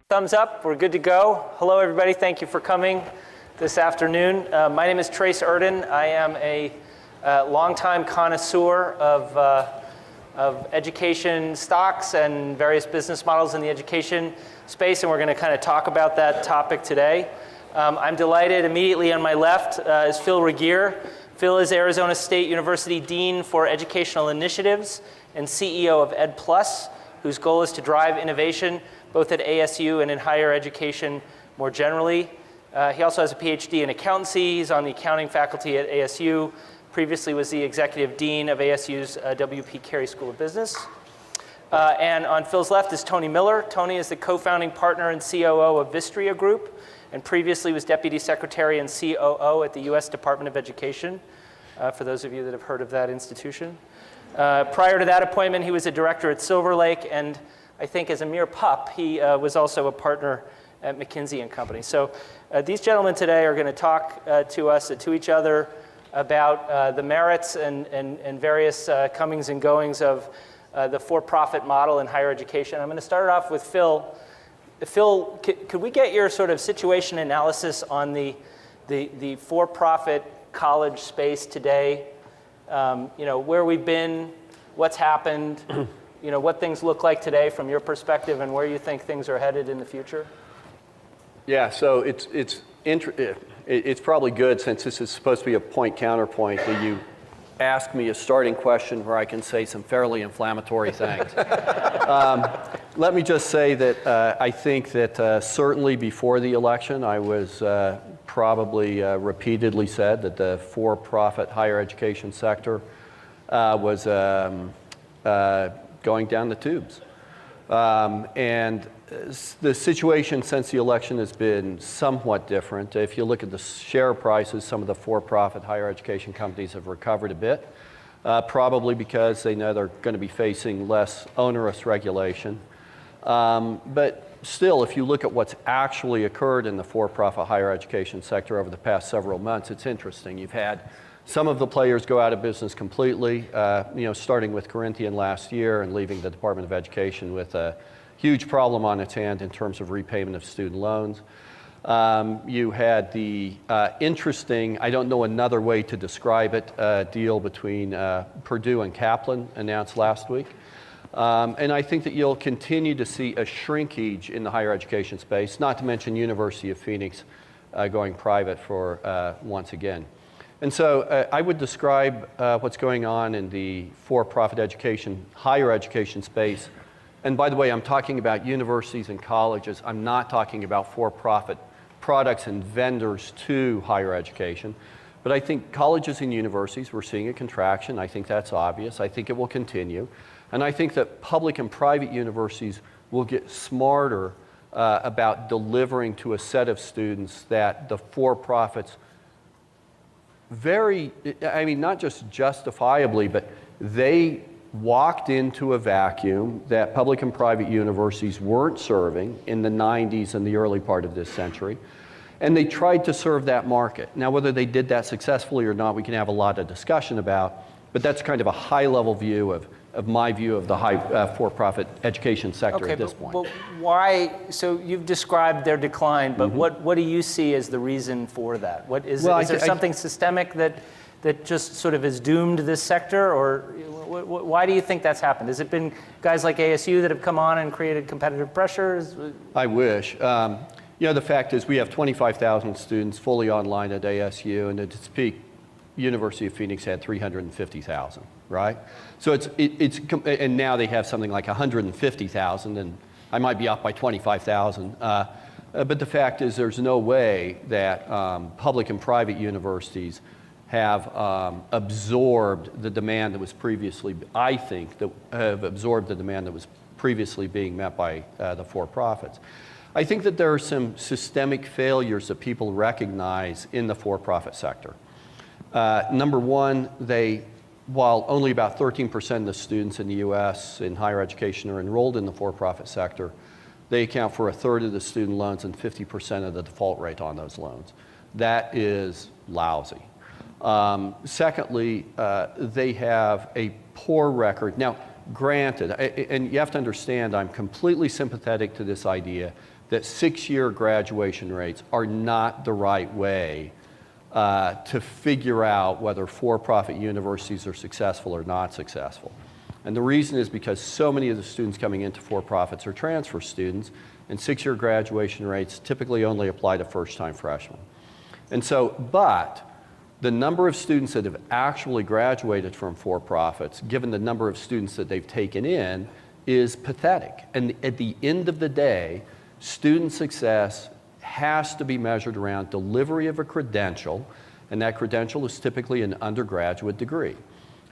Thumbs up, we're good to go. Hello everybody, thank you for coming this afternoon. My name is Trace Urdan. I am a longtime connoisseur of education stocks and various business models in the education space, and we're going to kind of talk about that topic today. I'm delighted. Immediately on my left is Phil Regier. Phil is Arizona State University Dean for Educational Initiatives and CEO of EdPlus, whose goal is to drive innovation both at ASU and in higher education more generally. He also has a PhD in accountancy. He's on the accounting faculty at ASU. Previously was the executive dean of ASU's W.P. Carey School of Business. And on Phil's left is Tony Miller. Tony is the co-founding partner and COO of Vistria Group, and previously was deputy secretary and COO at the U.S. Department of Education, for those of you that have heard of that institution. Prior to that appointment, he was a director at Silver Lake, and I think as a mere pup, he was also a partner at McKinsey & Company. So these gentlemen today are going to talk to each other about the merits and various comings and goings of the for-profit model in higher education. I'm going to start off with Phil. Phil, could we get your sort of situation analysis on the for-profit college space today? Where we've been, what's happened, what things look like today from your perspective, and where you think things are headed in the future? Yeah, so it's probably good, since this is supposed to be a point-counterpoint, that you ask me a starting question where I can say some fairly inflammatory things. Let me just say that I think that certainly before the election, I was probably repeatedly said that the for-profit higher education sector was going down the tubes. And the situation since the election has been somewhat different. If you look at the share prices, some of the for-profit higher education companies have recovered a bit, probably because they know they're going to be facing less onerous regulation. But still, if you look at what's actually occurred in the for-profit higher education sector over the past several months, it's interesting. You've had some of the players go out of business completely, starting with Corinthian last year and leaving the Department of Education with a huge problem on its hand in terms of repayment of student loans. You had the interesting, I don't know another way to describe it, deal between Purdue and Kaplan announced last week. And I think that you'll continue to see a shrinkage in the higher education space, not to mention University of Phoenix going private for once again. And so I would describe what's going on in the for-profit education, higher education space. And by the way, I'm talking about universities and colleges. I'm not talking about for-profit products and vendors to higher education. But I think colleges and universities, we're seeing a contraction. I think that's obvious. I think it will continue. And I think that public and private universities will get smarter about delivering to a set of students that the for-profits not just justifiably, but they walked into a vacuum that public and private universities weren't serving in the 90s and the early part of this century. And they tried to serve that market. Now, whether they did that successfully or not, we can have a lot of discussion about, but that's kind of a high-level view of my view of the high for-profit education sector at this point. But why, so you've described their decline, but what do you see as the reason for that? Is there something systemic that just sort of has doomed this sector, or why do you think that's happened? Has it been guys like ASU that have come on and created competitive pressures? I wish. The fact is we have 25,000 students fully online at ASU, and at its peak, University of Phoenix had 350,000, right? So and now they have something like 150,000, and I might be off by 25,000. But the fact is there's no way that public and private universities have absorbed the demand that was previously, have absorbed the demand that was previously being met by the for-profits. I think that there are some systemic failures that people recognize in the for-profit sector. Number one, while only about 13% of the students in the US in higher education are enrolled in the for-profit sector, they account for 1/3 of the student loans and 50% of the default rate on those loans. That is lousy. Secondly, they have a poor record. Now, granted, and you have to understand, I'm completely sympathetic to this idea that 6-year graduation rates are not the right way to figure out whether for-profit universities are successful or not successful. And the reason is because so many of the students coming into for-profits are transfer students, and 6-year graduation rates typically only apply to first-time freshmen. And so, but the number of students that have actually graduated from for-profits, given the number of students that they've taken in, is pathetic. And at the end of the day, student success has to be measured around delivery of a credential, and that credential is typically an undergraduate degree.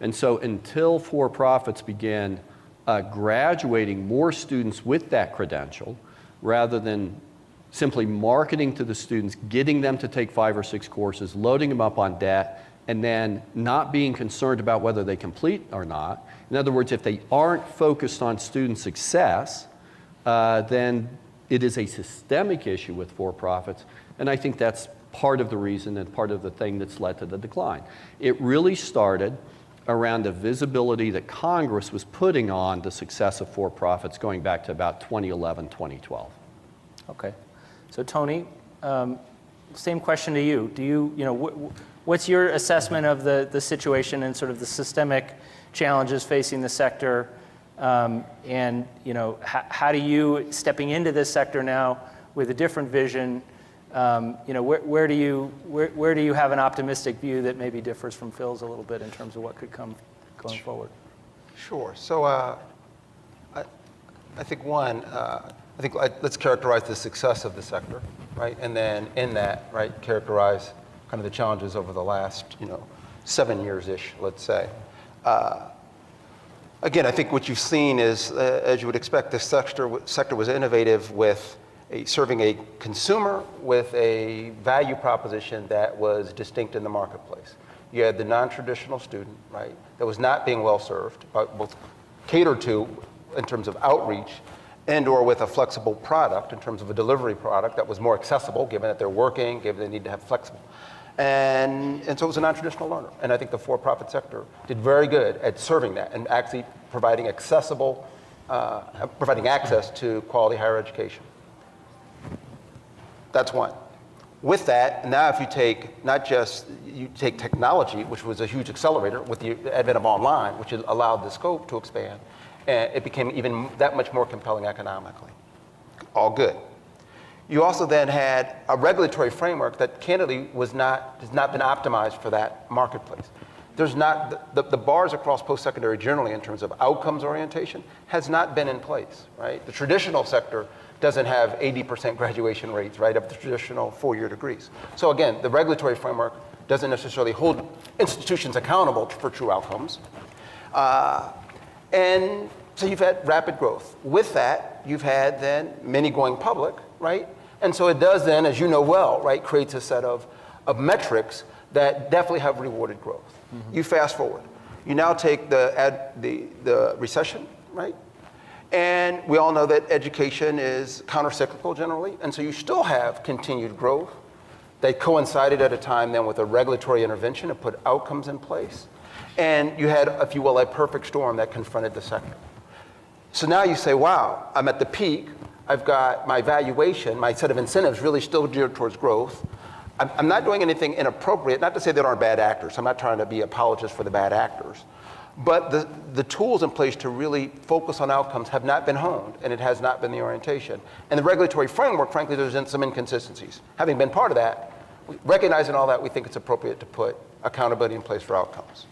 And so until for-profits begin graduating more students with that credential, rather than simply marketing to the students, getting them to take 5 or 6 courses, loading them up on debt, and then not being concerned about whether they complete or not. In other words, if they aren't focused on student success, then it is a systemic issue with for-profits, and I think that's part of the reason and part of the thing that's led to the decline. It really started around the visibility that Congress was putting on the success of for-profits going back to about 2011, 2012. Okay. So Tony, same question to you. Do you, what's your assessment of the situation and sort of the systemic challenges facing the sector? And how do you, stepping into this sector now with a different vision, where do you have an optimistic view that maybe differs from Phil's a little bit in terms of what could come going forward? Sure. So I think let's characterize the success of the sector, right? And then in that, right, characterize kind of the challenges over the last, 7 years-ish, let's say. Again, I think what you've seen is, as you would expect, this sector was innovative with serving a consumer with a value proposition that was distinct in the marketplace. You had the non-traditional student, right, that was not being well served, both catered to in terms of outreach and or with a flexible product in terms of a delivery product that was more accessible, given that they're working, given they need to have flexible. And so it was a non-traditional learner. And I think the for-profit sector did very good at serving that and actually providing access to quality higher education. That's one. With that, now if you take you take technology, which was a huge accelerator with the advent of online, which allowed the scope to expand, and it became even that much more compelling economically. All good. You also then had a regulatory framework that candidly has not been optimized for that marketplace. There's not, the bars across post-secondary generally in terms of outcomes orientation has not been in place, right? The traditional sector doesn't have 80% graduation rates, right, of the traditional 4-year degrees. So again, the regulatory framework doesn't necessarily hold institutions accountable for true outcomes. And so you've had rapid growth. With that, you've had then many going public, right? And so it does then, as you know well, right, creates a set of metrics that definitely have rewarded growth. Mm-hmm. You fast forward. You now take the recession, right? And we all know that education is countercyclical generally, and so you still have continued growth that coincided at a time then with a regulatory intervention to put outcomes in place. And you had, if you will, a perfect storm that confronted the sector. So now you say, wow, I'm at the peak. I've got my valuation, my set of incentives really still geared towards growth. I'm not doing anything inappropriate, not to say there aren't bad actors. I'm not trying to be apologist for the bad actors. But the tools in place to really focus on outcomes have not been honed, and it has not been the orientation. And the regulatory framework, frankly, there's some inconsistencies. Having been part of that, recognizing all that, we think it's appropriate to put accountability in place for outcomes.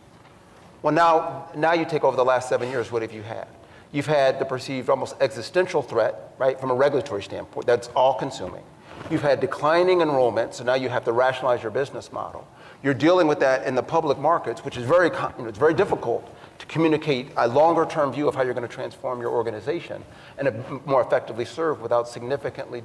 Well, now you take over the last 7 years, what have you had? You've had the perceived almost existential threat, right, from a regulatory standpoint, that's all consuming. You've had declining enrollment, so now you have to rationalize your business model. You're dealing with that in the public markets, which is it's very difficult to communicate a longer term view of how you're going to transform your organization and more effectively serve without significantly,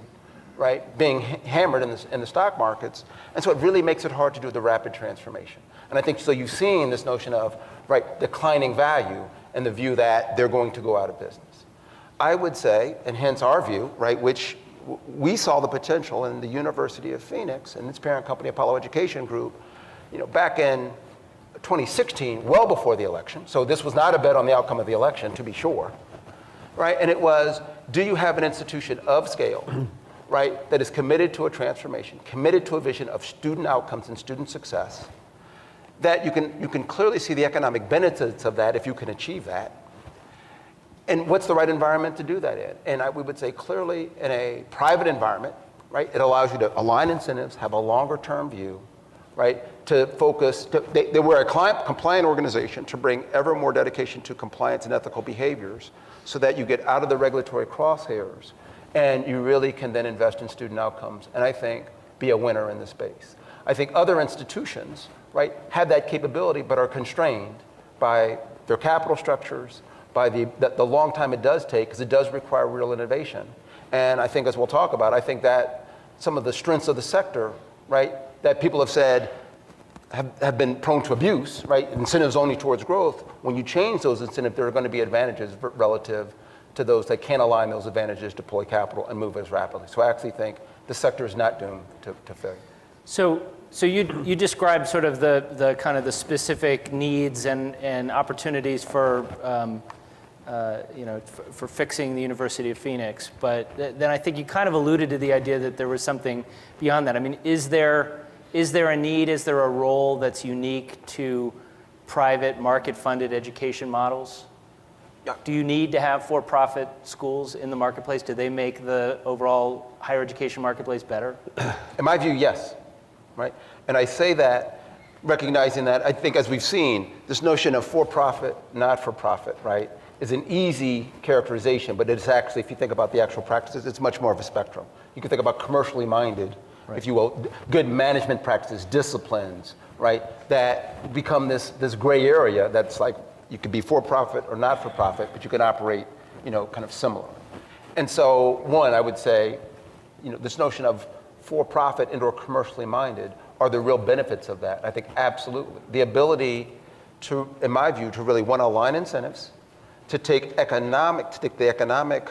right, being hammered in the stock markets. And so it really makes it hard to do the rapid transformation. And I think so you've seen this notion of, right, declining value and the view that they're going to go out of business. I would say, and hence our view, right, which we saw the potential in the University of Phoenix and its parent company, Apollo Education Group, back in 2016, well before the election. So this was not a bet on the outcome of the election, to be sure, right? And it was, do you have an institution of scale right, that is committed to a transformation, committed to a vision of student outcomes and student success, that you can clearly see the economic benefits of that if you can achieve that. And what's the right environment to do that in? And we would say clearly in a private environment, right, it allows you to align incentives, have a longer term view, right, to focus, they were a compliant organization to bring ever more dedication to compliance and ethical behaviors so that you get out of the regulatory crosshairs and you really can then invest in student outcomes and I think be a winner in the space. I think other institutions, right, have that capability but are constrained by their capital structures, by the long time it does take, because it does require real innovation. And I think, as we'll talk about, I think that some of the strengths of the sector, right, that people have said have been prone to abuse, right, incentives only towards growth, when you change those incentives, there are going to be advantages relative to those that can't align those advantages, deploy capital, and move as rapidly. So I actually think the sector is not doomed to failure. So you described sort of the kind of the specific needs and opportunities for for fixing the University of Phoenix, but then I think you kind of alluded to the idea that there was something beyond that. I mean, is there a need, is there a role that's unique to private market-funded education models? Yeah. Do you need to have for-profit schools in the marketplace? Do they make the overall higher education marketplace better? In my view, yes, right? And I say that recognizing that I think, as we've seen, this notion of for-profit, not-for-profit, right, is an easy characterization, but it's actually, if you think about the actual practices, it's much more of a spectrum. You can think about commercially minded, if you will, good management practices, disciplines, right, that become this gray area that's like, you could be for-profit or not-for-profit, but you can operate, kind of similar. And so, one, I would say, this notion of for-profit and/or commercially minded, are the real benefits of that? I think absolutely. The ability to, in my view, to really want to align incentives, to take the economic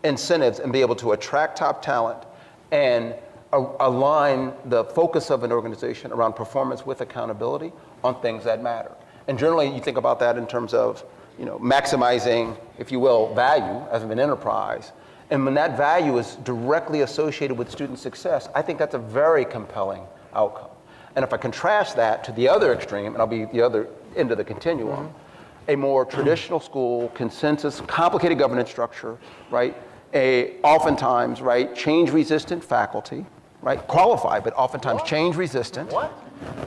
incentives and be able to attract top talent and align the focus of an organization around performance with accountability on things that matter. And generally, you think about that in terms of, maximizing, if you will, value as an enterprise. And when that value is directly associated with student success, I think that's a very compelling outcome. And if I contrast that to the other extreme, and I'll be the other end of the continuum, a more traditional school, consensus, complicated governance structure, right? Oftentimes, right, change-resistant faculty, right? Qualified, but oftentimes change-resistant,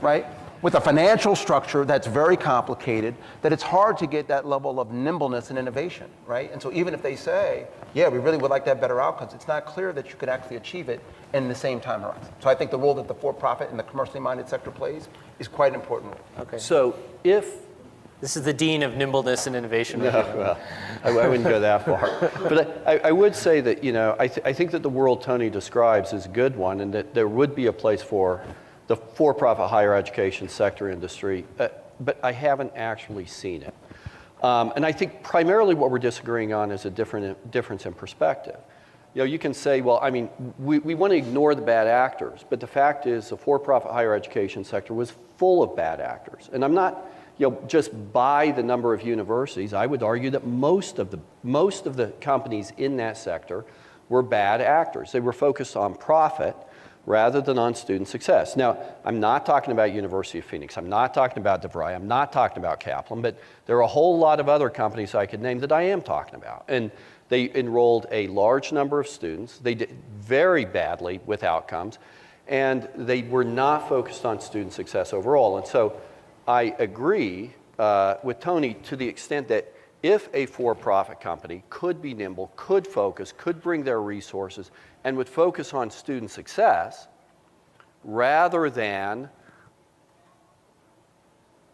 right? With a financial structure that's very complicated, that it's hard to get that level of nimbleness and innovation, right? And so even if they say, yeah, we really would like to have better outcomes, it's not clear that you could actually achieve it in the same time horizon. So I think the role that the for-profit and the commercially minded sector plays is quite important. Okay. So if This is the dean of nimbleness and innovation. No, well, I wouldn't go that far. But I would say that, I think that the world Tony describes is a good one, and that there would be a place for the for-profit higher education sector industry, but I haven't actually seen it. And I think primarily what we're disagreeing on is a difference in perspective. You can say, well, I mean, we want to ignore the bad actors, but the fact is the for-profit higher education sector was full of bad actors. And I'm not, just by the number of universities, I would argue that most of the companies in that sector were bad actors. They were focused on profit rather than on student success. Now, I'm not talking about University of Phoenix. I'm not talking about DeVry. I'm not talking about Kaplan, but there are a whole lot of other companies I could name that I am talking about. And they enrolled a large number of students. They did very badly with outcomes, and they were not focused on student success overall. And so I agree with Tony to the extent that if a for-profit company could be nimble, could focus, could bring their resources, and would focus on student success rather than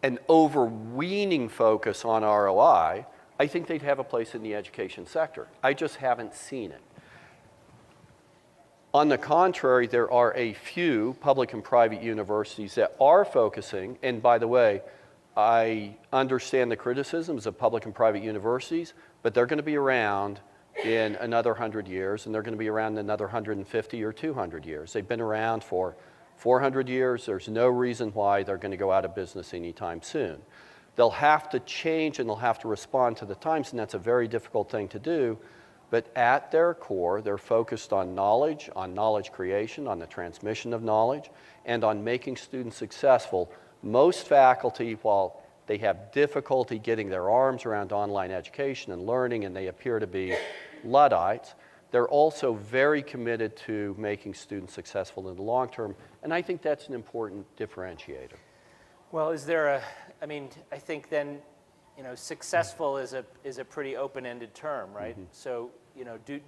an overweening focus on ROI, I think they'd have a place in the education sector. I just haven't seen it. On the contrary, there are a few public and private universities that are focusing, and by the way, I understand the criticisms of public and private universities, but they're going to be around in another 100 years, and they're going to be around another 150 or 200 years. They've been around for 400 years. There's no reason why they're going to go out of business anytime soon. They'll have to change and they'll have to respond to the times, and that's a very difficult thing to do. But at their core, they're focused on knowledge creation, on the transmission of knowledge, and on making students successful. Most faculty, while they have difficulty getting their arms around online education and learning, and they appear to be Luddites, they're also very committed to making students successful in the long term, and I think that's an important differentiator. Well, is there I think then, successful is a pretty open-ended term, right? Mm-hmm. So,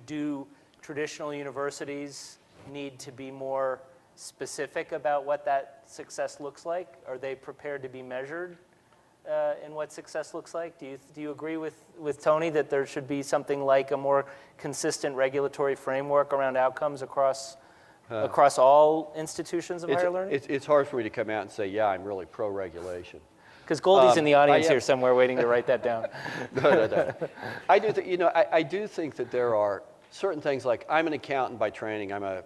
do traditional universities need to be more specific about what that success looks like? Are they prepared to be measured in what success looks like? Do you agree with Tony that there should be something like a more consistent regulatory framework around outcomes across all institutions of higher learning? It's hard for me to come out and say, yeah, I'm really pro-regulation. Because Goldie's in the audience here somewhere waiting to write that down. No. I do think that there are certain things, like I'm an accountant by training. My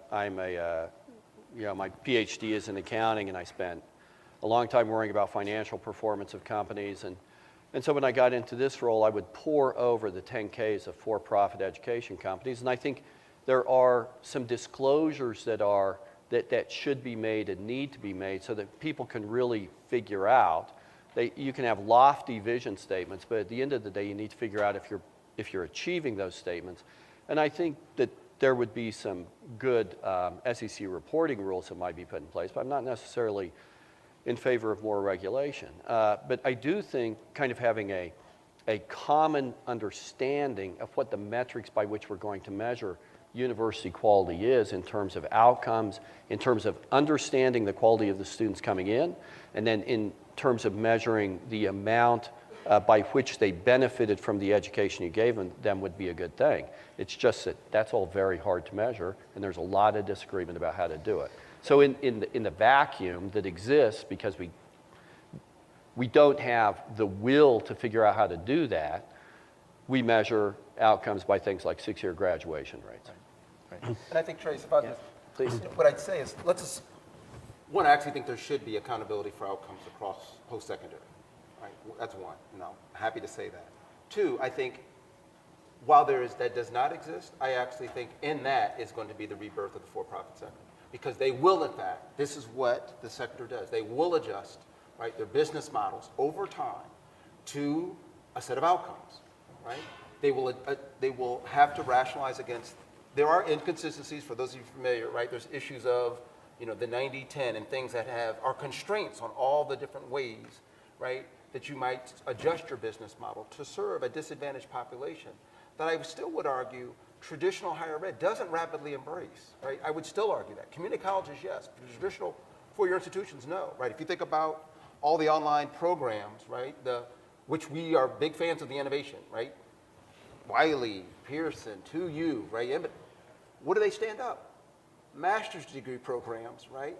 PhD is in accounting, and I spent a long time worrying about financial performance of companies. And so when I got into this role, I would pore over the 10Ks of for-profit education companies, and I think there are some disclosures that should be made and need to be made so that people can really figure out. You can have lofty vision statements, but at the end of the day, you need to figure out if you're achieving those statements. And I think that there would be some good SEC reporting rules that might be put in place, but I'm not necessarily in favor of more regulation. But I do think kind of having a common understanding of what the metrics by which we're going to measure university quality is in terms of outcomes, in terms of understanding the quality of the students coming in, and then in terms of measuring the amount by which they benefited from the education you gave them would be a good thing. It's just that that's all very hard to measure, and there's a lot of disagreement about how to do it. So in the vacuum that exists, because we don't have the will to figure out how to do that, we measure outcomes by things like 6-year graduation rates. Right. And I think, Trace, if I just, please. What I'd say is, one, I actually think there should be accountability for outcomes across post-secondary. Right? That's one. Happy to say that. Two, I think while that does not exist, I actually think in that is going to be the rebirth of the for-profit sector. Because they will, in fact, this is what the sector does. They will adjust, right, their business models over time to a set of outcomes, right? They will have to rationalize against. There are inconsistencies, for those of you familiar, right? There's issues of, the 90-10 and things that are constraints on all the different ways, right, that you might adjust your business model to serve a disadvantaged population that I still would argue traditional higher ed doesn't rapidly embrace, right? I would still argue that. Community colleges, yes. Traditional four-year institutions, no, right? If you think about all the online programs, right, which we are big fans of the innovation, right? Wiley, Pearson, 2U, right? What do they stand up? Master's degree programs, right,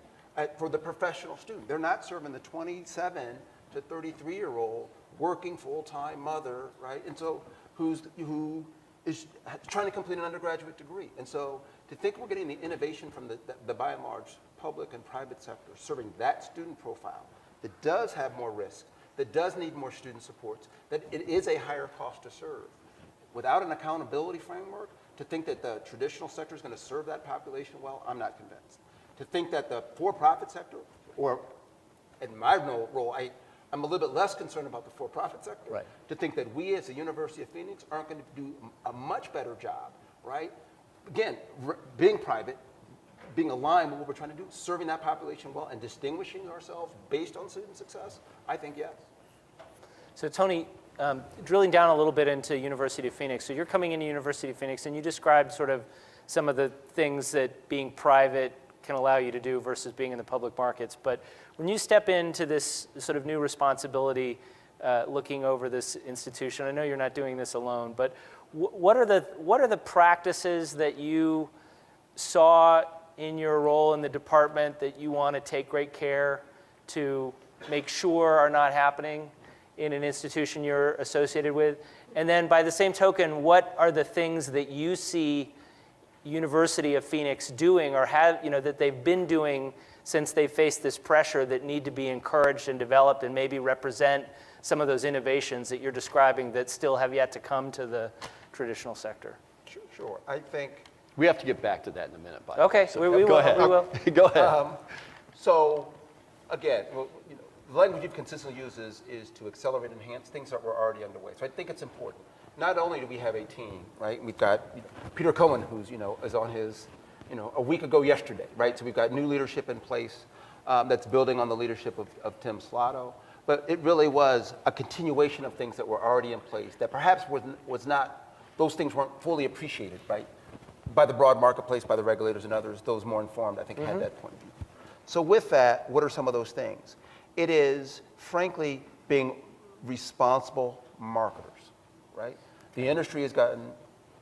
for the professional student. They're not serving the 27 to 33-year-old working full-time mother, right? And so who is trying to complete an undergraduate degree. And so to think we're getting the innovation from the by and large public and private sector, serving that student profile that does have more risk, that does need more student supports, that it is a higher cost to serve. Without an accountability framework, to think that the traditional sector is going to serve that population well, I'm not convinced. To think that the for-profit sector, or in my role, I'm a little bit less concerned about the for-profit sector. Right. To think that we as the University of Phoenix aren't going to do a much better job, right? Again, being private, being aligned with what we're trying to do, serving that population well and distinguishing ourselves based on student success, I think yes. So Tony, drilling down a little bit into University of Phoenix. So you're coming into University of Phoenix and you described sort of some of the things that being private can allow you to do versus being in the public markets. But when you step into this sort of new responsibility, looking over this institution, I know you're not doing this alone, but what are the practices that you saw in your role in the department that you want to take great care to make sure are not happening in an institution you're associated with? And then by the same token, what are the things that you see University of Phoenix doing or have, that they've been doing since they faced this pressure that need to be encouraged and developed and maybe represent some of those innovations that you're describing that still have yet to come to the traditional sector? Sure. I think, We have to get back to that in a minute, by the way. Okay, So we go will. ahead. We will. Go ahead. so again, well, the language you've consistently used is to accelerate, enhance things that were already underway. So I think it's important. Not only do we have a team, right? We've got Peter Cohen, who's, is on his, a week ago yesterday, right? So we've got new leadership in place that's building on the leadership of Tim Slotto. But it really was a continuation of things that were already in place that perhaps was not, those things weren't fully appreciated, right? By the broad marketplace, by the regulators and others, those more informed, I think, had that point of view. So with that, what are some of those things? It is, frankly, being responsible marketers, right? The industry has gotten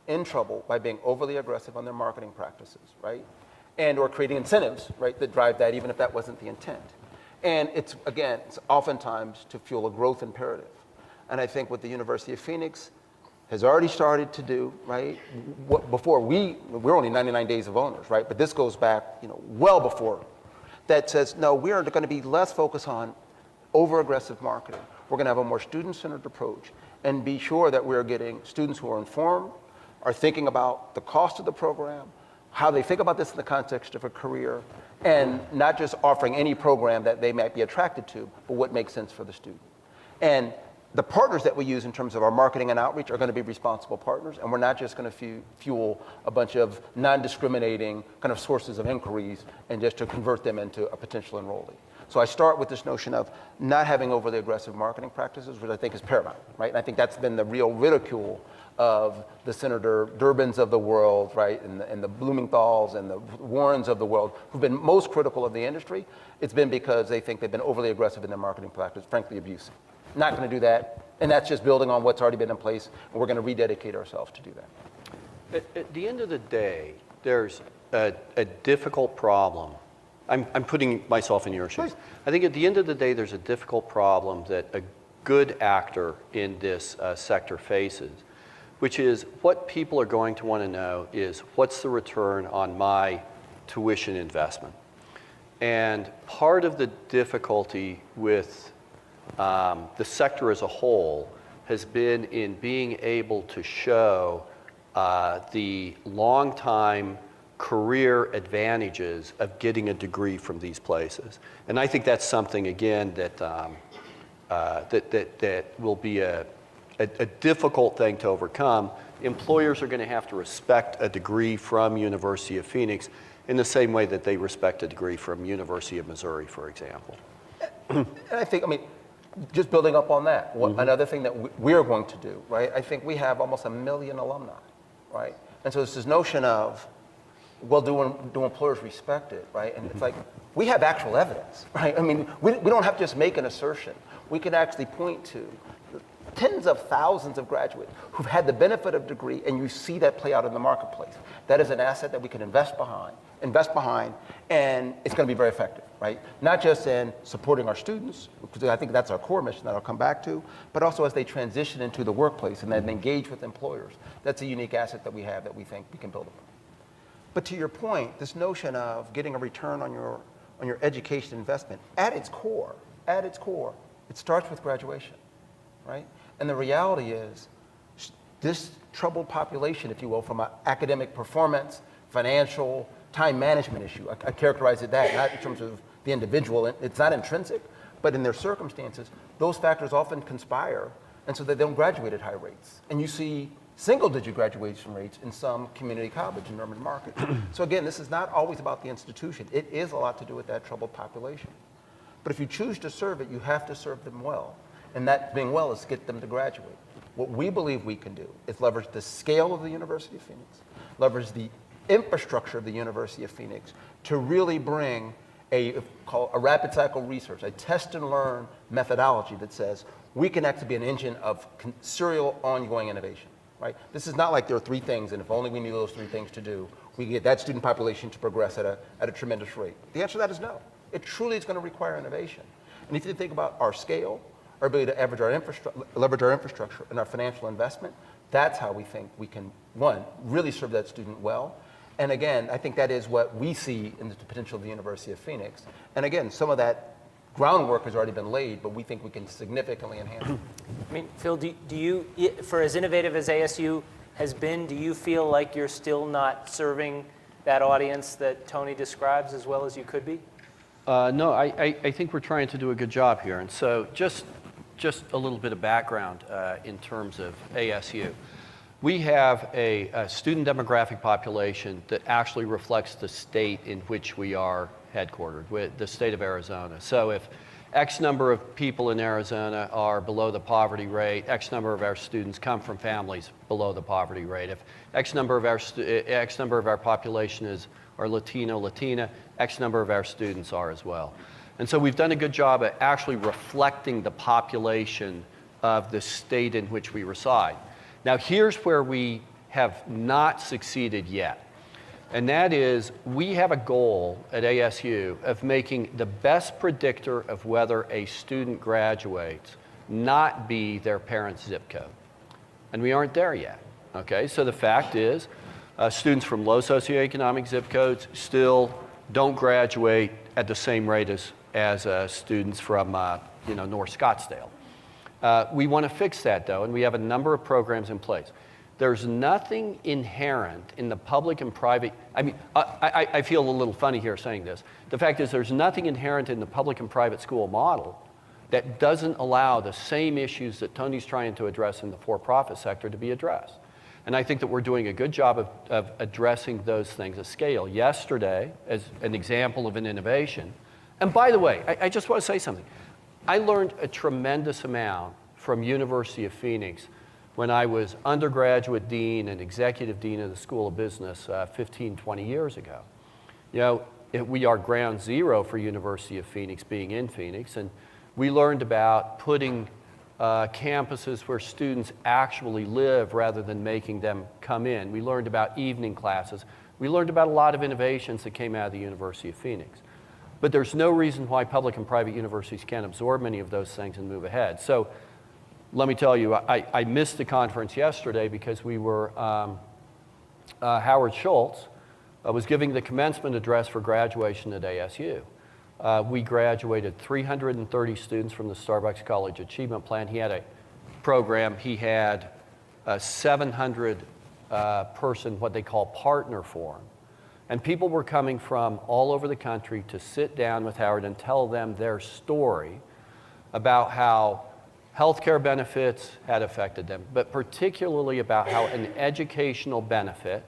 in trouble by being overly aggressive on their marketing practices, right? And or creating incentives, right, that drive that, even if that wasn't the intent. And it's, again, it's oftentimes to fuel a growth imperative. And I think what the University of Phoenix has already started to do, right? Before we're only 99 days of owners, right? But this goes back, well before. That says, no, we are going to be less focused on over-aggressive marketing. We're going to have a more student-centered approach and be sure that we're getting students who are informed, are thinking about the cost of the program, how they think about this in the context of a career, and not just offering any program that they might be attracted to, but what makes sense for the student. And the partners that we use in terms of our marketing and outreach are going to be responsible partners, and we're not just going to fuel a bunch of non-discriminating kind of sources of inquiries and just to convert them into a potential enrollee. So I start with this notion of not having overly aggressive marketing practices, which I think is paramount, right? And I think that's been the real ridicule of the Senator Durbins of the world, right, and the Blumenthals and the Warrens of the world, who've been most critical of the industry. It's been because they think they've been overly aggressive in their marketing practice, frankly abusive. Not going to do that, and that's just building on what's already been in place, and we're going to rededicate ourselves to do that. At the end of the day, there's a difficult problem. I'm putting myself in your shoes. Please. I think at the end of the day, there's a difficult problem that a good actor in this sector faces, which is what people are going to want to know is what's the return on my tuition investment? And part of the difficulty with the sector as a whole has been in being able to show the long-time career advantages of getting a degree from these places. And I think that's something, again, that will be a difficult thing to overcome. Employers are going to have to respect a degree from University of Phoenix in the same way that they respect a degree from University of Missouri, for example. And I think, just building up on that, another thing that we're going to do, right? I think we have almost 1 million alumni, right? And so it's this notion of, well, do employers respect it, right? And it's like, we have actual evidence, right? We don't have to just make an assertion. We can actually point to tens of thousands of graduates who've had the benefit of degree, and you see that play out in the marketplace. That is an asset that we can invest behind, and it's going to be very effective, right? Not just in supporting our students, because I think that's our core mission that I'll come back to, but also as they transition into the workplace and then engage with employers. That's a unique asset that we have that we think we can build upon. But to your point, this notion of getting a return on your education investment, at its core, it starts with graduation, right? And the reality is, this troubled population, if you will, from an academic performance, financial, time management issue, I characterize it that, not in terms of the individual, it's not intrinsic, but in their circumstances, those factors often conspire, and so they don't graduate at high rates. And you see single-digit graduation rates in some community college in urban markets. So again, this is not always about the institution. It is a lot to do with that troubled population. But if you choose to serve it, you have to serve them well. And that being well is get them to graduate. What we believe we can do is leverage the scale of the University of Phoenix, leverage the infrastructure of the University of Phoenix to really bring a rapid cycle research, a test and learn methodology that says we can actually be an engine of serial ongoing innovation. Right? This is not like there are 3 things, and if only we knew those 3 things to do, we can get that student population to progress at a tremendous rate. The answer to that is no. It truly is going to require innovation. And if you think about our scale, our ability to leverage our infrastructure and our financial investment, that's how we think we can, one, really serve that student well. And again, I think that is what we see in the potential of the University of Phoenix. And again, some of that groundwork has already been laid, but we think we can significantly enhance it. Phil, do you, for as innovative as ASU has been? Do you feel like you're still not serving that audience that Tony describes as well as you could be? No, I think we're trying to do a good job here. And so just a little bit of background in terms of ASU. We have a student demographic population that actually reflects the state in which we are headquartered, with the state of Arizona. So if X number of people in Arizona are below the poverty rate, X number of our students come from families below the poverty rate. If X number of our population are Latino, Latina, X number of our students are as well. And so we've done a good job at actually reflecting the population of the state in which we reside. Now here's where we have not succeeded yet. And that is, we have a goal at ASU of making the best predictor of whether a student graduates not be their parent's zip code. And we aren't there yet, okay? So the fact is, students from low socioeconomic zip codes still don't graduate at the same rate as students from North Scottsdale. We want to fix that, though, and we have a number of programs in place. There's nothing inherent in the public and private, I feel a little funny here saying this. The fact is there's nothing inherent in the public and private school model that doesn't allow the same issues that Tony's trying to address in the for-profit sector to be addressed. And I think that we're doing a good job of addressing those things at scale. Yesterday, as an example of an innovation, and by the way, I just want to say something. I learned a tremendous amount from University of Phoenix when I was undergraduate dean and executive dean of the School of Business 15, 20 years ago. You know, we are ground zero for University of Phoenix being in Phoenix, and we learned about putting campuses where students actually live rather than making them come in. We learned about evening classes. We learned about a lot of innovations that came out of the University of Phoenix. But there's no reason why public and private universities can't absorb many of those things and move ahead. So let me tell you, I missed the conference yesterday because we were, Howard Schultz was giving the commencement address for graduation at ASU. We graduated 330 students from the Starbucks College Achievement Plan. He had a program, he had a 700 person, what they call partner forum. And people were coming from all over the country to sit down with Howard and tell them their story about how healthcare benefits had affected them, but particularly about how an educational benefit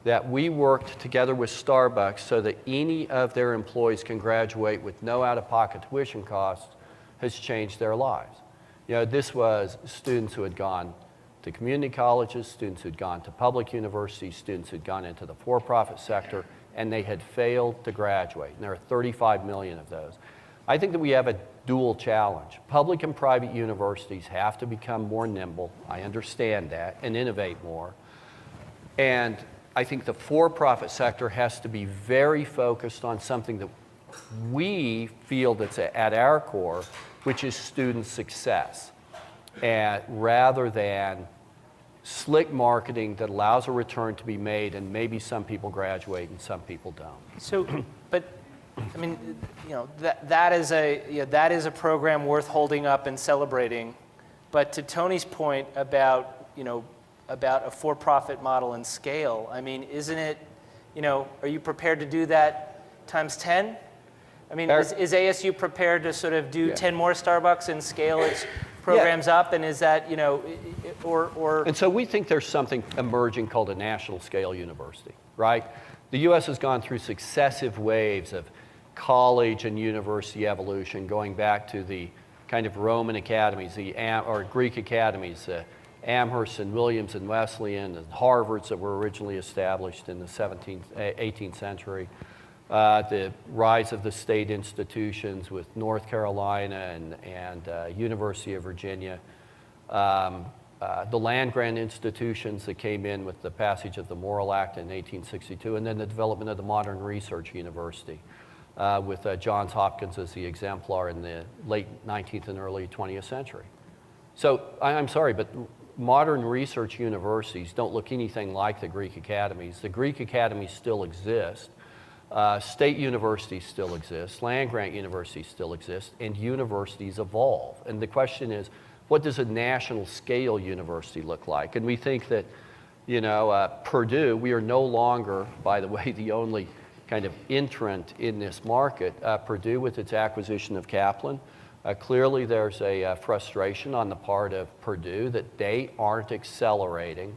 that we worked together with Starbucks so that any of their employees can graduate with no out-of-pocket tuition costs has changed their lives. You know, this was students who had gone to community colleges, students who'd gone to public universities, students who'd gone into the for-profit sector, and they had failed to graduate. And there are 35 million of those. I think that we have a dual challenge. Public and private universities have to become more nimble, I understand that, and innovate more. And I think the for-profit sector has to be very focused on something that we feel that's at our core, which is student success, and rather than slick marketing that allows a return to be made, and maybe some people graduate and some people don't. So, but I mean, you know, that is a program worth holding up and celebrating. But to Tony's point about, you know, about a for-profit model and scale, I mean, isn't it, you know, are you prepared to do that times 10? I mean, is ASU prepared to sort of do 10 more Starbucks and scale its programs up? And is that, you know, or... And so we think there's something emerging called a national scale university, right? The U.S. has gone through successive waves of college and university evolution, going back to the kind of Roman academies, or Greek academies, Amherst and Williams and Wesleyan and Harvards that were originally established in the 18th century. The rise of the state institutions with North Carolina and University of Virginia. The land-grant institutions that came in with the passage of the Morrill Act in 1862, and then the development of the modern research university with Johns Hopkins as the exemplar in the late 19th and early 20th century. So I'm sorry, but modern research universities don't look anything like the Greek academies. The Greek academies still exist. State universities still exist. Land-grant universities still exist. And universities evolve. And the question is, what does a national scale university look like? And we think that Purdue, we are no longer, by the way, the only kind of entrant in this market. Purdue, with its acquisition of Kaplan, clearly there's a frustration on the part of Purdue that they aren't accelerating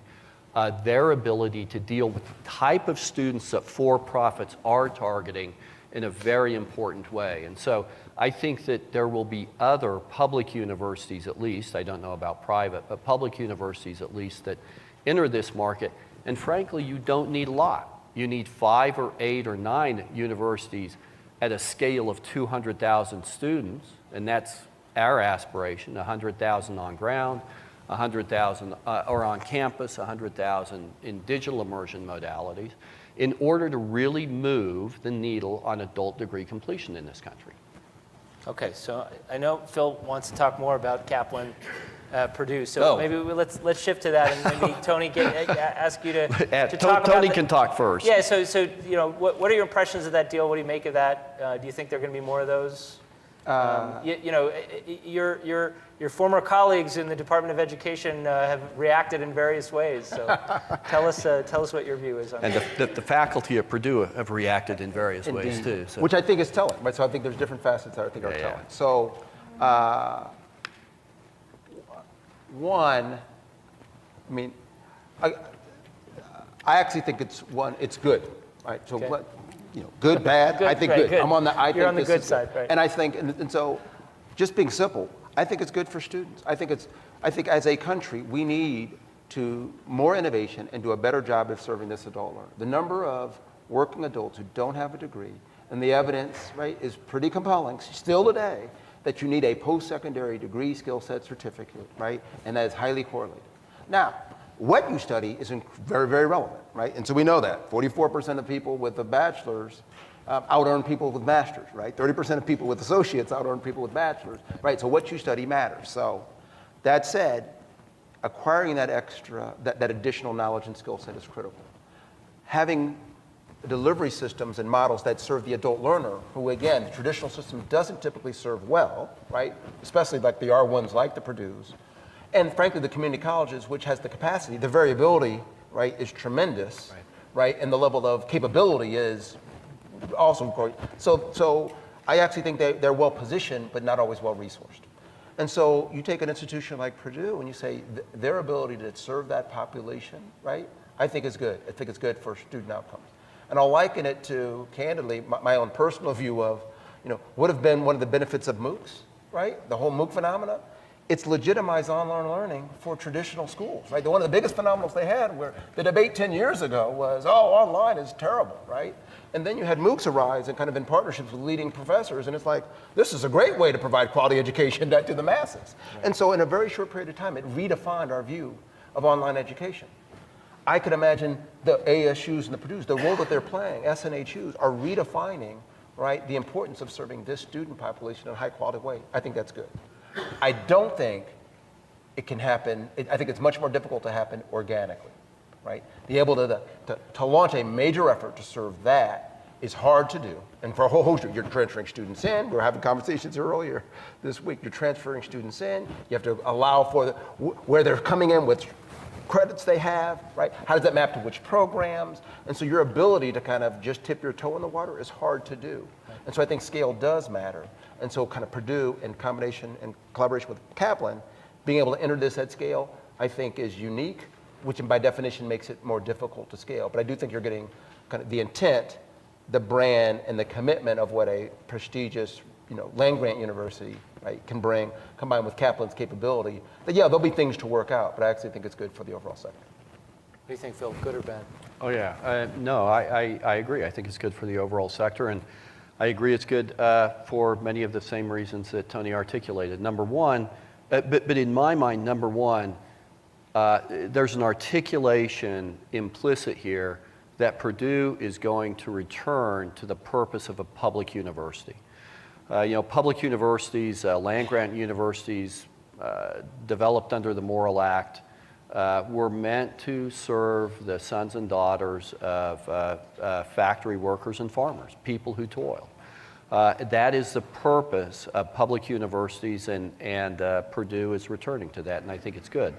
their ability to deal with the type of students that for-profits are targeting in a very important way. And so I think that there will be other public universities at least, I don't know about private, but public universities at least that enter this market. And frankly, you don't need a lot. You need 5 or 8 or 9 universities at a scale of 200,000 students, and that's our aspiration, 100,000 on ground, 100,000 or on campus, 100,000 in digital immersion modalities, in order to really move the needle on adult degree completion in this country. Okay, so I know Phil wants to talk more about Kaplan, Purdue. So maybe let's shift to that, and maybe Tony ask you to talk about Tony can talk first. Yeah. So what are your impressions of that deal? What do you make of that? Do you think there are going to be more of those? Your former colleagues in the Department of Education have reacted in various ways. So tell us what your view is on that. And the faculty at Purdue have reacted in various ways too. So. Which I think is telling, right? So I think there's different facets that I think are telling. So one, I mean, I actually think it's good, right? So okay. Good, bad. I think good. I'm on the. You're on the good side, right? And I think, and so, just being simple, I think it's good for students. I think as a country, we need to more innovation and do a better job of serving this adult learner. The number of working adults who don't have a degree, and the evidence, right, is pretty compelling still today that you need a post-secondary degree skill set certificate, right, and that is highly correlated. Now, what you study is very, very relevant, right? And so we know that 44% of people with a bachelor's out-earn people with masters, right? 30% of people with associates out-earn people with bachelors, right? So what you study matters. So that said, acquiring that additional knowledge and skill set is critical. Having delivery systems and models that serve the adult learner, who again, the traditional system doesn't typically serve well, right? Especially like the R1s, like the Purdue's. And frankly, the community colleges, which has the capacity, the variability, right, is tremendous, right? And the level of capability is also great. So I actually think they're well positioned, but not always well resourced. And so you take an institution like Purdue and you say their ability to serve that population, right, I think is good. I think it's good for student outcomes. And I'll liken it to, candidly, my own personal view of, what have been one of the benefits of MOOCs, right? The whole MOOC phenomena. It's legitimized online learning for traditional schools, right? One of the biggest phenomenals they had where the debate 10 years ago was, online is terrible, right? And then you had MOOCs arise and kind of in partnerships with leading professors, and it's like, this is a great way to provide quality education to the masses. Right. And so in a very short period of time, it redefined our view of online education. I could imagine the ASUs and the Purdue's, the role that they're playing, SNHUs, are redefining, right, the importance of serving this student population in a high quality way. I think that's good. I don't think it can happen. I think it's much more difficult to happen organically, right? Be able to launch a major effort to serve that is hard to do. And for a whole host of, you're transferring students in. We were having conversations here earlier this week. You're transferring students in. You have to allow for where they're coming in, which credits they have, right? How does that map to which programs? And so your ability to kind of just tip your toe in the water is hard to do. And so I think scale does matter. And so kind of Purdue in combination and collaboration with Kaplan, being able to enter this at scale, I think is unique, which by definition makes it more difficult to scale. But I do think you're getting kind of the intent, the brand, and the commitment of what a prestigious, land-grant university, right, can bring, combined with Kaplan's capability. That, there'll be things to work out, but I actually think it's good for the overall sector. What do you think, Phil? Good or bad? Oh yeah, no, I agree. I think it's good for the overall sector, and I agree it's good for many of the same reasons that Tony articulated. Number one, but in my mind, number one, there's an articulation implicit here that Purdue is going to return to the purpose of a public university. Public universities, land-grant universities developed under the Morrill Act were meant to serve the sons and daughters of factory workers and farmers, people who toil. That is the purpose of public universities, and Purdue is returning to that, and I think it's good.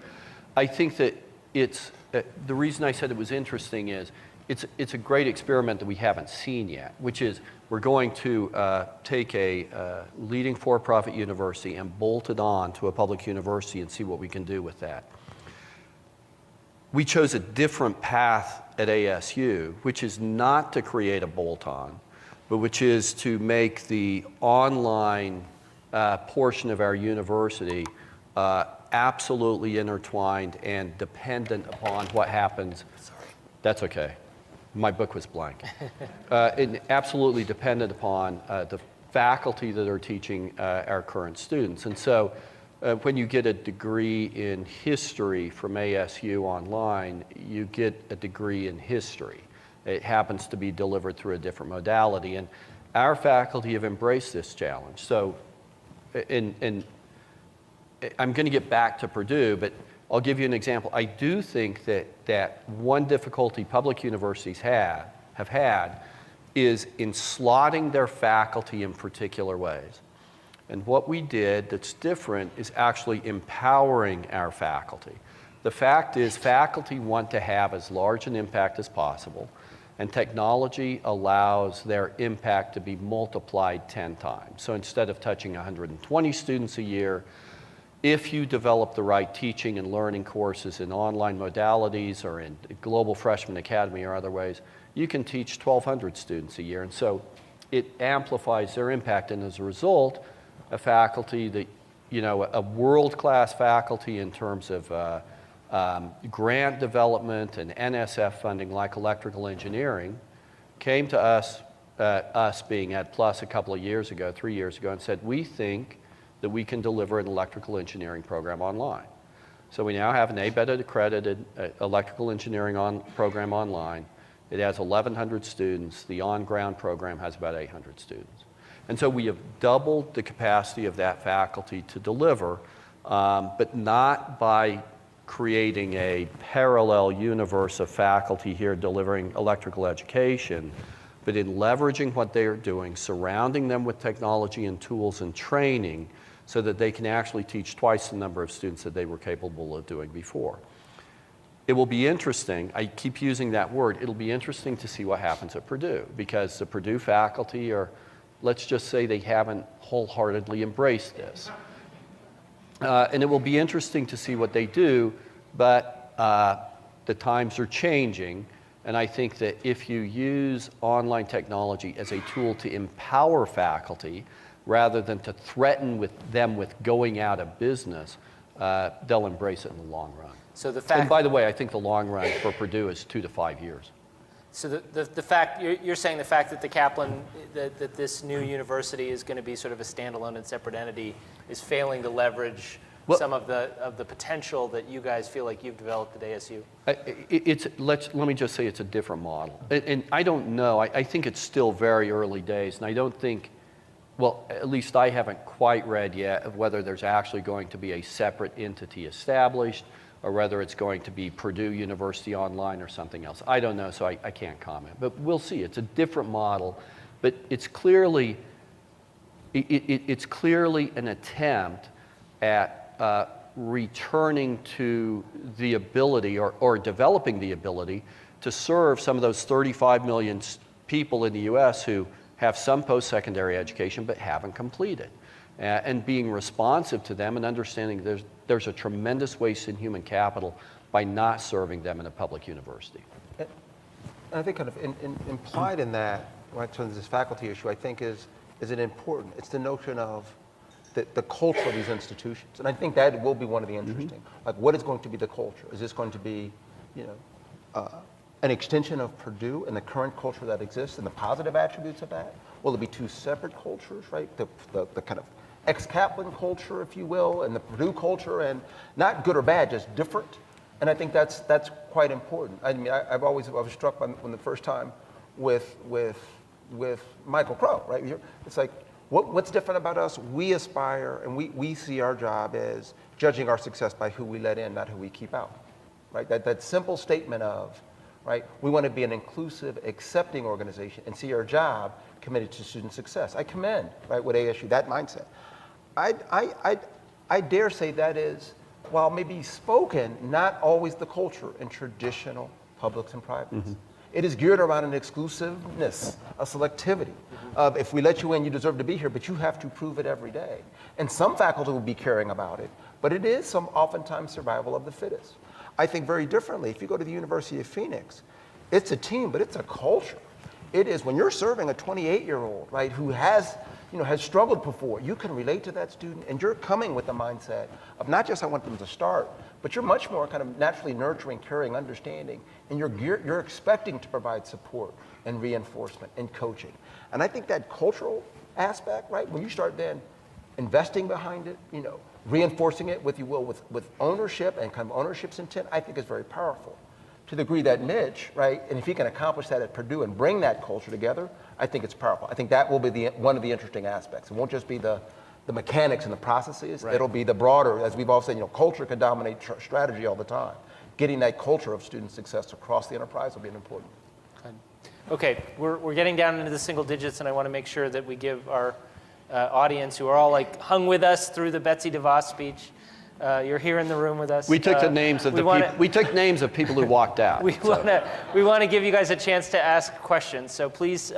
I think that it's the reason I said it was interesting is it's a great experiment that we haven't seen yet, which is we're going to take a leading for-profit university and bolt it on to a public university and see what we can do with that. We chose a different path at ASU, which is not to create a bolt-on, but which is to make the online portion of our university absolutely intertwined and dependent upon what happens. Sorry. That's okay. My book was blank. And absolutely dependent upon the faculty that are teaching our current students. And so when you get a degree in history from ASU online, you get a degree in history. It happens to be delivered through a different modality. And our faculty have embraced this challenge. So, and I'm going to get back to Purdue, but I'll give you an example. I do think that one difficulty public universities have had is in slotting their faculty in particular ways. And what we did that's different is actually empowering our faculty. The fact is faculty want to have as large an impact as possible, and technology allows their impact to be multiplied 10 times. So instead of touching 120 students a year, if you develop the right teaching and learning courses in online modalities or in Global Freshman Academy or other ways, you can teach 1,200 students a year. And so it amplifies their impact. And as a result, a faculty that, you know, a world-class faculty in terms of grant development and NSF funding like electrical engineering came to us, us being EdPlus a couple of years ago, 3 years ago, and said, we think that we can deliver an electrical engineering program online. So we now have an ABET accredited electrical engineering program online. It has 1,100 students. The on-ground program has about 800 students. And so we have doubled the capacity of that faculty to deliver, but not by creating a parallel universe of faculty here delivering electrical education, but in leveraging what they are doing, surrounding them with technology and tools and training so that they can actually teach twice the number of students that they were capable of doing before. It will be interesting, I keep using that word, it'll be interesting to see what happens at Purdue, because the Purdue faculty are, let's just say they haven't wholeheartedly embraced this. And it will be interesting to see what they do, but the times are changing, and I think that if you use online technology as a tool to empower faculty, rather than to threaten them with going out of business, they'll embrace it in the long run. So the fact, and by the way, I think the long run for Purdue is 2 to 5 years. So the fact, you're saying the fact that the Kaplan, that this new university is going to be sort of a standalone and separate entity is failing to leverage some of the potential that you guys feel like you've developed at ASU? Let me just say it's a different model. And I don't know, I think it's still very early days, and I don't think, well, at least I haven't quite read yet of whether there's actually going to be a separate entity established or whether it's going to be Purdue University Online or something else. I don't know, so I can't comment. But we'll see. It's a different model, but it's clearly an attempt at returning to the ability or developing the ability to serve some of those 35 million people in the US who have some post-secondary education but haven't completed, and being responsive to them and understanding there's a tremendous waste in human capital by not serving them in a public university. I think kind of implied in that, right, so this faculty issue, I think is it important. It's the notion of the culture of these institutions. And I think that will be one of the interesting. Like, what is going to be the culture? Is this going to be, you know, an extension of Purdue and the current culture that exists and the positive attributes of that? Will it be two separate cultures, right? The kind of ex-Kaplan culture, if you will, and the Purdue culture, and not good or bad, just different. And I think that's quite important. I mean, I was struck when the first time with Michael Crow, right? It's like, what's different about us? We aspire, and we see our job as judging our success by who we let in, not who we keep out, right? That simple statement of, right, we want to be an inclusive, accepting organization and see our job committed to student success. I commend, right, with ASU, that mindset. I dare say that is while maybe spoken, not always the culture in traditional publics and privates. It is geared around an exclusiveness, a selectivity of if we let you in, you deserve to be here, but you have to prove it every day. And some faculty will be caring about it, but it is oftentimes survival of the fittest. I think very differently. If you go to the University of Phoenix, it's a team, but it's a culture. It is when you're serving a 28-year-old, right, who has struggled before, you can relate to that student, and you're coming with the mindset of not just I want them to start, but you're much more kind of naturally nurturing, caring, understanding, and you're expecting to provide support and reinforcement and coaching. And I think that cultural aspect, right, when you start then investing behind it, reinforcing it with ownership and kind of ownership's intent, I think is very powerful. To the degree that Mitch, right, and if he can accomplish that at Purdue and bring that culture together, I think it's powerful. I think that will be one of the interesting aspects. It won't just be the mechanics and the processes. Right. It'll be the broader, as we've all said, culture can dominate strategy all the time. Getting that culture of student success across the enterprise will be important. Okay, we're getting down into the single digits, and I want to make sure that we give our audience, who are all hung with us through the Betsy DeVos speech. You're here in the room with us. We took the names of we took names of people who walked out. We want to give you guys a chance to ask questions. So please,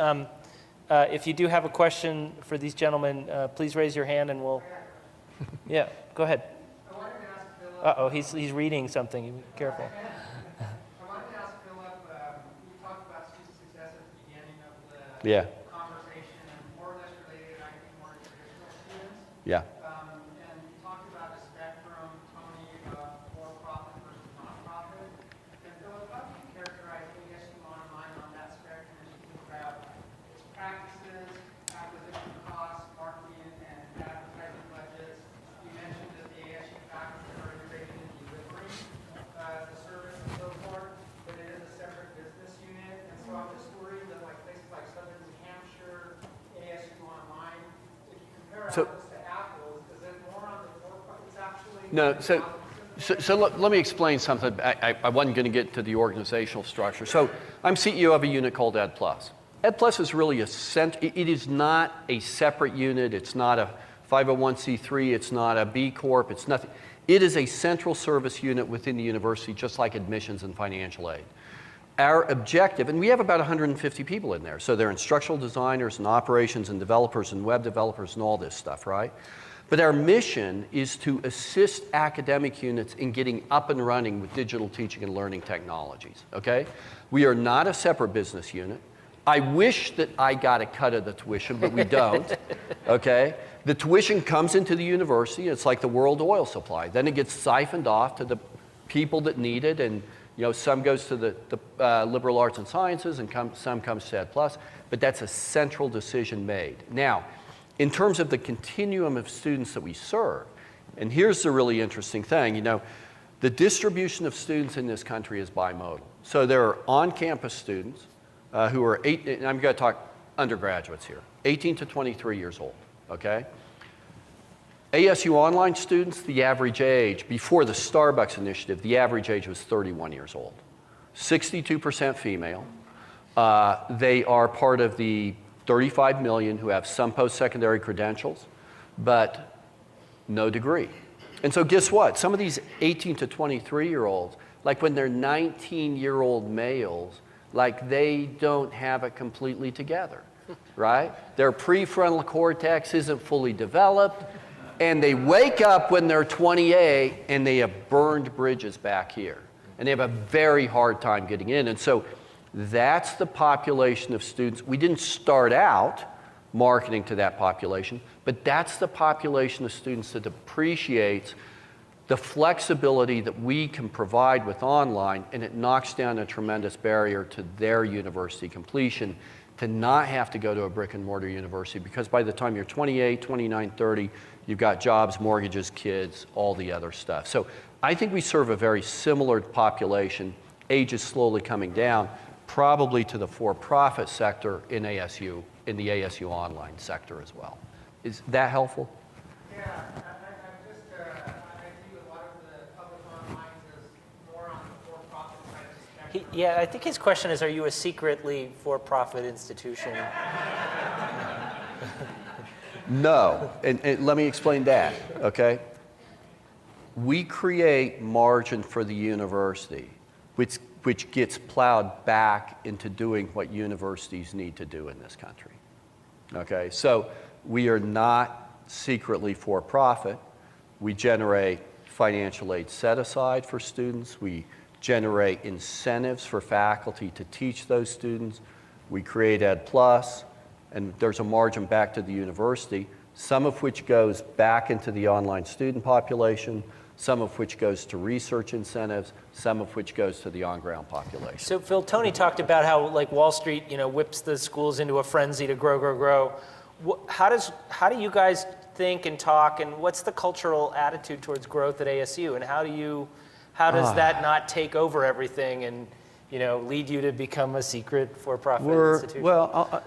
if you do have a question for these gentlemen, please raise your hand and we'll. Yeah, go ahead. I wanted to ask Philip. He's reading something. Be careful. I wanted to ask Philip. We talked about student success at the beginning of the conversation, and more or less related, I think, more to traditional students. Yeah. And you talked about a spectrum, Tony, of for-profit versus non-profit. And Philip, how do you characterize ASU Online on that spectrum as you think about its practices, acquisition costs, marketing, and advertising budgets? You mentioned that the ASU faculty are integrated in delivering the service and so forth, but it is a separate business unit. And so I'm just worried that places like Southern New Hampshire, ASU Online, if you compare apples to apples, is it more on the forefront? It's actually No, so let me explain something. I wasn't going to get to the organizational structure. So I'm CEO of a unit called EdPlus. EdPlus is really it is not a separate unit. It's not a 501c3. It's not a B Corp. It's nothing. It is a central service unit within the university, just like admissions and financial aid. Our objective, and we have about 150 people in there, so they're instructional designers and operations and developers and web developers and all this stuff, right? But our mission is to assist academic units in getting up and running with digital teaching and learning technologies, okay? We are not a separate business unit. I wish that I got a cut of the tuition, but we don't, okay? The tuition comes into the university. It's like the world oil supply. Then it gets siphoned off to the people that need it, and some goes to the liberal arts and sciences, and some comes to EdPlus, but that's a central decision made. Now, in terms of the continuum of students that we serve, and here's the really interesting thing, the distribution of students in this country is bimodal. So there are on-campus students who are and I'm going to talk undergraduates here, 18 to 23 years old, okay? ASU Online students, the average age, before the Starbucks initiative, the average age was 31 years old. 62% female. They are part of the 35 million who have some post-secondary credentials, but no degree. And so guess what? Some of these 18 to 23-year-olds, when they're 19-year-old males, they don't have it completely together, right? Their prefrontal cortex isn't fully developed, and they wake up when they're 28 and they have burned bridges back here. And they have a very hard time getting in. And so that's the population of students. We didn't start out marketing to that population, but that's the population of students that appreciates the flexibility that we can provide with online, and it knocks down a tremendous barrier to their university completion, to not have to go to a brick and mortar university, because by the time you're 28, 29, 30, you've got jobs, mortgages, kids, all the other stuff. So I think we serve a very similar population. Age is slowly coming down, probably to the for-profit sector in ASU, in the ASU online sector as well. Is that helpful? Yeah, I view a lot of the public online as more on the for-profit side of the spectrum. Yeah, I think his question is, are you a secretly for-profit institution? No, and let me explain that, okay? we create margin for the university, which gets plowed back into doing what universities need to do in this country. Okay, so we are not secretly for profit. We generate financial aid set aside for students. We generate incentives for faculty to teach those students. We create EdPlus, and there's a margin back to the university, some of which goes back into the online student population, some of which goes to research incentives, some of which goes to the on-ground population. So Phil, Tony talked about how like Wall Street, whips the schools into a frenzy to grow. How do you guys think and talk, and what's the cultural attitude towards growth at ASU, and how does that not take over everything and lead you to become a secret for-profit institution? Well,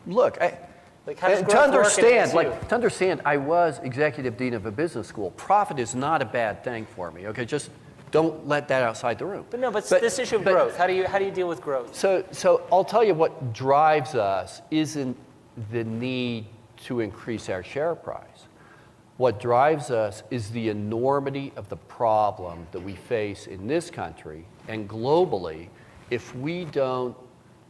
look, like how does to growth work at ASU? understand, I was executive dean of a business school. Profit is not a bad thing for me. Okay, just don't let that outside the room. But this issue of growth, how do you deal with growth? So I'll tell you what drives us isn't the need to increase our share price. What drives us is the enormity of the problem that we face in this country and globally if we don't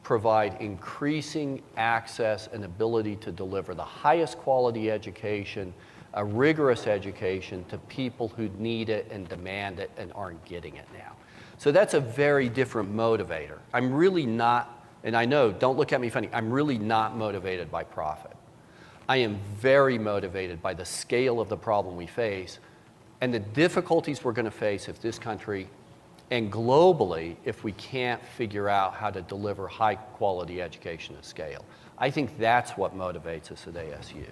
provide increasing access and ability to deliver the highest quality education, a rigorous education to people who need it and demand it and aren't getting it now. So that's a very different motivator. I'm really not, and I know, don't look at me funny, I'm really not motivated by profit. I am very motivated by the scale of the problem we face and the difficulties we're going to face if this country and globally if we can't figure out how to deliver high quality education at scale. I think that's what motivates us at ASU.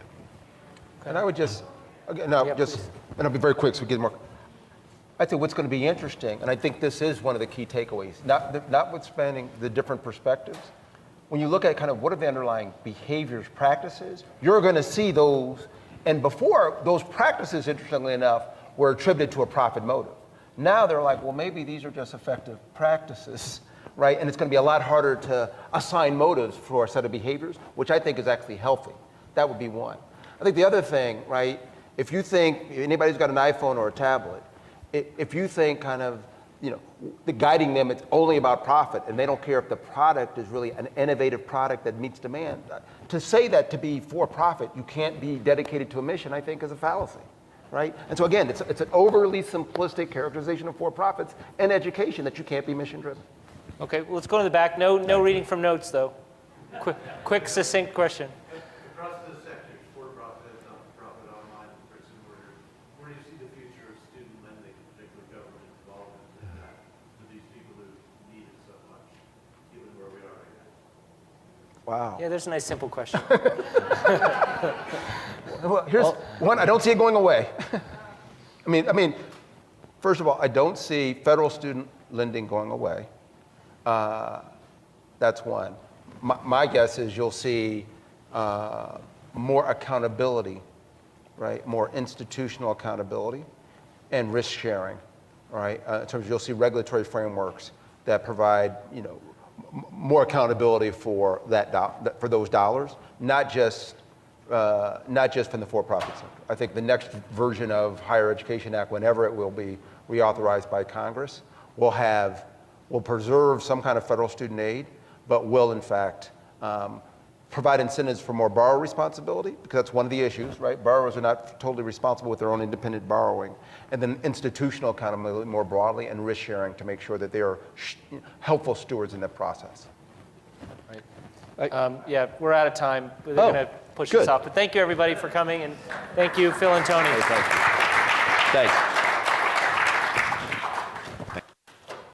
And I would just, again, and I'll be very quick so we get more. I think what's going to be interesting, and I think this is one of the key takeaways, notwithstanding the different perspectives, when you look at kind of what are the underlying behaviors, practices, you're going to see those, and before, those practices, interestingly enough, were attributed to a profit motive. Now they're like, well, maybe these are just effective practices, right? And it's going to be a lot harder to assign motives for a set of behaviors, which I think is actually healthy. That would be one. I think the other thing, right, if you think, anybody's got an iPhone or a tablet, if you think kind of, the guiding them, it's only about profit, and they don't care if the product is really an innovative product that meets demand. To say that to be for profit, you can't be dedicated to a mission, I think is a fallacy, right? And so again, it's an overly simplistic characterization of for-profits and education that you can't be mission-driven. Okay, well, let's go to the back. No reading from notes, though. Quick, succinct question. Across the sectors, for-profit, not-for-profit, online, and bricks and mortar, where do you see the future of student lending, particularly government involvement in that, for these people who need it so much, given where we are right now? Wow. Yeah, there's a nice simple question. Well, here's one, I don't see it going away. I mean, first of all, I don't see federal student lending going away. That's one. My guess is you'll see more accountability, right? More institutional accountability and risk sharing, right? In terms of you'll see regulatory frameworks that provide, more accountability for for those dollars, not just from the for-profit sector. I think the next version of Higher Education Act, whenever it will be reauthorized by Congress, will preserve some kind of federal student aid, but will in fact provide incentives for more borrower responsibility, because that's one of the issues, right? Borrowers are not totally responsible with their own independent borrowing. And then institutional accountability more broadly and risk sharing to make sure that they are helpful stewards in that process. Yeah, we're out of time. We're going to push this off. But thank you, everybody, for coming. And thank you, Phil and Tony. Thanks.